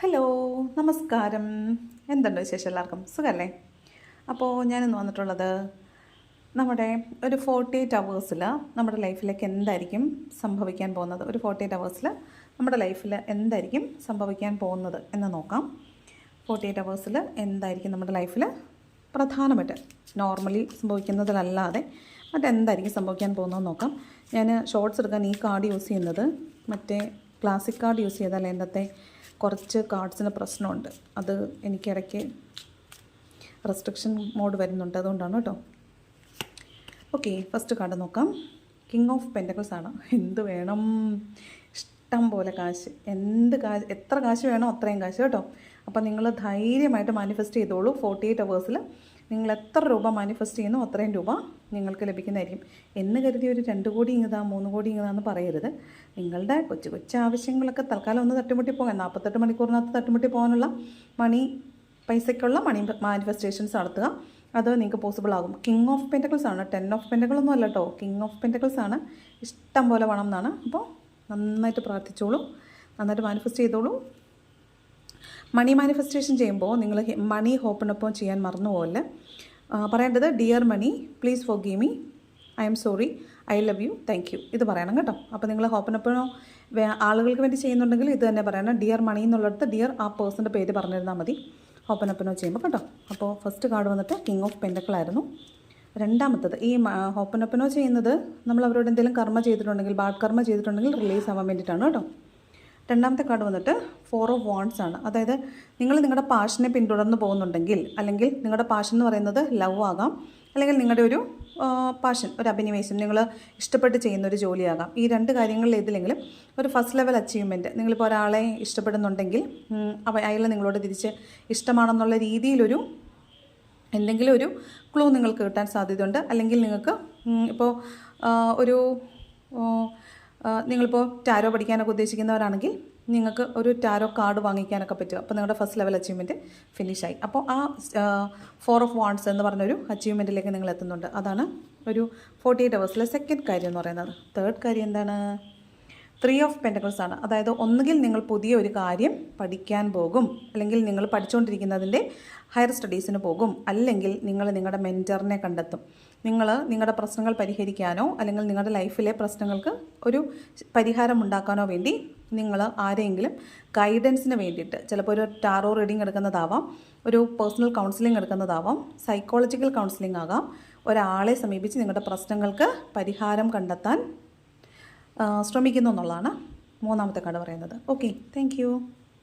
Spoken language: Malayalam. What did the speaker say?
ഹലോ, നമസ്കാരം. എന്തുണ്ട് വിശേഷം? എല്ലാവർക്കും സുഖമല്ലേ? അപ്പോൾ ഞാനിന്ന് വന്നിട്ടുള്ളത് നമ്മുടെ ഒരു 48 അവേഴ്സിൽ നമ്മുടെ ലൈഫിലേക്ക് എന്തായിരിക്കും സംഭവിക്കാൻ പോകുന്നത്, ഒരു 48 അവേഴ്സിൽ നമ്മുടെ ലൈഫിൽ എന്തായിരിക്കും സംഭവിക്കാൻ പോകുന്നത് എന്ന് നോക്കാം. 48 അവേഴ്സിൽ എന്തായിരിക്കും നമ്മുടെ ലൈഫിൽ പ്രധാനമായിട്ട് നോർമലി സംഭവിക്കുന്നതിലല്ലാതെ മറ്റെന്തായിരിക്കും സംഭവിക്കാൻ പോകുന്നതെന്ന് നോക്കാം. ഞാൻ ഷോർട്സ് എടുക്കാൻ ഈ കാർഡ് യൂസ് ചെയ്യുന്നത് മറ്റേ ക്ലാസിക് കാർഡ് യൂസ് ചെയ്താൽ എന്നത്തെ കുറച്ച് കാർഡ്സിന് പ്രശ്നമുണ്ട്. അത് എനിക്കിടയ്ക്ക് റെസ്ട്രിക്ഷൻ മോഡ് വരുന്നുണ്ട്, അതുകൊണ്ടാണ് കേട്ടോ. ഓക്കെ, ഫസ്റ്റ് കാർഡ് നോക്കാം. കിങ് ഓഫ് പെൻറ്റക്കിൾസ് ആണ്. എന്ത് വേണം? ഇഷ്ടം പോലെ കാശ്, എത്ര കാശ് വേണോ അത്രയും കാശ് കേട്ടോ. അപ്പോൾ നിങ്ങൾ ധൈര്യമായിട്ട് മാനിഫെസ്റ്റ് ചെയ്തോളൂ. 48 അവേഴ്സിൽ നിങ്ങൾ എത്ര രൂപ മാനിഫെസ്റ്റ് ചെയ്യുന്നോ അത്രയും രൂപ നിങ്ങൾക്ക് ലഭിക്കുന്നതായിരിക്കും. എന്ന് കരുതി ഒരു 2 കോടി ഇങ്ങതാ 3 കോടി ഇങ്ങതാന്ന് പറയരുത്. നിങ്ങളുടെ കൊച്ചു ആവശ്യങ്ങളൊക്കെ തൽക്കാലം ഒന്ന് തട്ടുമുട്ടി പോകാൻ, 48 മണിക്കൂറിനകത്ത് തട്ടുമുട്ടി പോകാനുള്ള പൈസയ്ക്കുള്ള മാനിഫെസ്റ്റേഷൻസ് നടത്തുക. അത് നിങ്ങൾക്ക് പോസിബിൾ ആകും. കിങ് ഓഫ് പെൻറ്റക്കിൾസ് ആണ്, 10 ഓഫ് പെൻറ്റക്കിൾ ഒന്നും അല്ല കേട്ടോ. കിങ് ഓഫ് പെൻറ്റക്കിൾസ് ആണ്. ഇഷ്ടം പോലെ വേണം എന്നാണ്. അപ്പോൾ നന്നായിട്ട് പ്രാർത്ഥിച്ചോളൂ, നന്നായിട്ട് മാനിഫെസ്റ്റ് ചെയ്തോളൂ. മണി മാനിഫെസ്റ്റേഷൻ ചെയ്യുമ്പോൾ നിങ്ങൾ മണി ഹോപ്പണൊപ്പം ചെയ്യാൻ മറന്നു പോകല്ലേ. പറയേണ്ടത് dear Mani please forgive me, I am sorry, I love you, thank you. ഇത് പറയണം കേട്ടോ. അപ്പോൾ നിങ്ങൾ ഹോപ്പണൊപ്പനോ ആളുകൾക്ക് വേണ്ടി ചെയ്യുന്നുണ്ടെങ്കിൽ ഇത് തന്നെ പറയണം. ഡിയർ മണി എന്നുള്ളിടത്ത് ഡിയർ ആ പേഴ്സൻ്റെ പേര് പറഞ്ഞിരുന്നാൽ മതി ഹോപ്പണൊപ്പനോ ചെയ്യുമ്പോൾ കേട്ടോ. അപ്പോൾ ഫസ്റ്റ് കാർഡ് വന്നിട്ട് കിങ് ഓഫ് പെൻറ്റക്കിൾ ആയിരുന്നു. രണ്ടാമത്തത് ഈ ഹോപ്പണൊപ്പനോ ചെയ്യുന്നത് നമ്മൾ അവരോട് എന്തെങ്കിലും കർമ്മ ചെയ്തിട്ടുണ്ടെങ്കിൽ, ബാഡ് കർമ്മ ചെയ്തിട്ടുണ്ടെങ്കിൽ റിലീസ് ആവാൻ വേണ്ടിയിട്ടാണ് കേട്ടോ. രണ്ടാമത്തെ കാർഡ് വന്നിട്ട് 4 ഓഫ് വാണ്ട്സ് ആണ്. അതായത് നിങ്ങൾ നിങ്ങളുടെ പാഷനെ പിന്തുടർന്ന് പോകുന്നുണ്ടെങ്കിൽ, അല്ലെങ്കിൽ നിങ്ങളുടെ പാഷൻ എന്ന് പറയുന്നത് ലവ് ആകാം, അല്ലെങ്കിൽ നിങ്ങളുടെ ഒരു പാഷൻ, ഒരു അഭിനിവേശം, നിങ്ങൾ ഇഷ്ടപ്പെട്ട് ചെയ്യുന്ന ഒരു ജോലിയാകാം. ഈ 2 കാര്യങ്ങളിൽ ഏതിലെങ്കിലും ഒരു ഫസ്റ്റ് ലെവൽ അച്ചീവ്മെൻറ്റ്, നിങ്ങളിപ്പോൾ ഒരാളെ ഇഷ്ടപ്പെടുന്നുണ്ടെങ്കിൽ അയാൾ നിങ്ങളോട് തിരിച്ച് ഇഷ്ടമാണെന്നുള്ള രീതിയിലൊരു എന്തെങ്കിലും ഒരു ക്ലൂ നിങ്ങൾക്ക് കിട്ടാൻ സാധ്യതയുണ്ട്. അല്ലെങ്കിൽ നിങ്ങൾക്ക് ഇപ്പോൾ നിങ്ങളിപ്പോൾ ടാരോ പഠിക്കാനൊക്കെ ഉദ്ദേശിക്കുന്നവരാണെങ്കിൽ നിങ്ങൾക്ക് ഒരു ടാരോ കാർഡ് വാങ്ങിക്കാനൊക്കെ പറ്റും. അപ്പോൾ നിങ്ങളുടെ ഫസ്റ്റ് ലെവൽ അച്ചീവ്മെൻറ്റ് ഫിനിഷായി. അപ്പോൾ ആ 4 ഓഫ് വാണ്ട്സ് എന്ന് പറഞ്ഞൊരു അച്ചീവ്മെൻറ്റിലേക്ക് നിങ്ങൾ എത്തുന്നുണ്ട്. അതാണ് ഒരു 48 അവേഴ്സിലെ സെക്കൻഡ് കാര്യം എന്ന് പറയുന്നത്. തേർഡ് കാര്യം എന്താണ്? 3 ഓഫ് പെൻറ്റക്കിൾസ് ആണ്. അതായത് ഒന്നുകിൽ നിങ്ങൾ പുതിയ ഒരു കാര്യം പഠിക്കാൻ പോകും, അല്ലെങ്കിൽ നിങ്ങൾ പഠിച്ചുകൊണ്ടിരിക്കുന്നതിൻ്റെ ഹയർ സ്റ്റഡീസിന് പോകും, അല്ലെങ്കിൽ നിങ്ങൾ നിങ്ങളുടെ മെൻറ്ററിനെ കണ്ടെത്തും. നിങ്ങൾ നിങ്ങളുടെ പ്രശ്നങ്ങൾ പരിഹരിക്കാനോ അല്ലെങ്കിൽ നിങ്ങളുടെ ലൈഫിലെ പ്രശ്നങ്ങൾക്ക് ഒരു പരിഹാരം ഉണ്ടാക്കാനോ വേണ്ടി നിങ്ങൾ ആരെങ്കിലും ഗൈഡൻസിന് വേണ്ടിയിട്ട്, ചിലപ്പോൾ ഒരു ടാറോ റീഡിംഗ് എടുക്കുന്നതാവാം, ഒരു പേഴ്സണൽ കൗൺസിലിംഗ് എടുക്കുന്നതാവാം, സൈക്കോളജിക്കൽ കൗൺസിലിംഗ് ആകാം, ഒരാളെ സമീപിച്ച് നിങ്ങളുടെ പ്രശ്നങ്ങൾക്ക് പരിഹാരം കണ്ടെത്താൻ ശ്രമിക്കുന്നു എന്നുള്ളതാണ് മൂന്നാമത്തെ കാർഡ് പറയുന്നത്. Okay, thank you.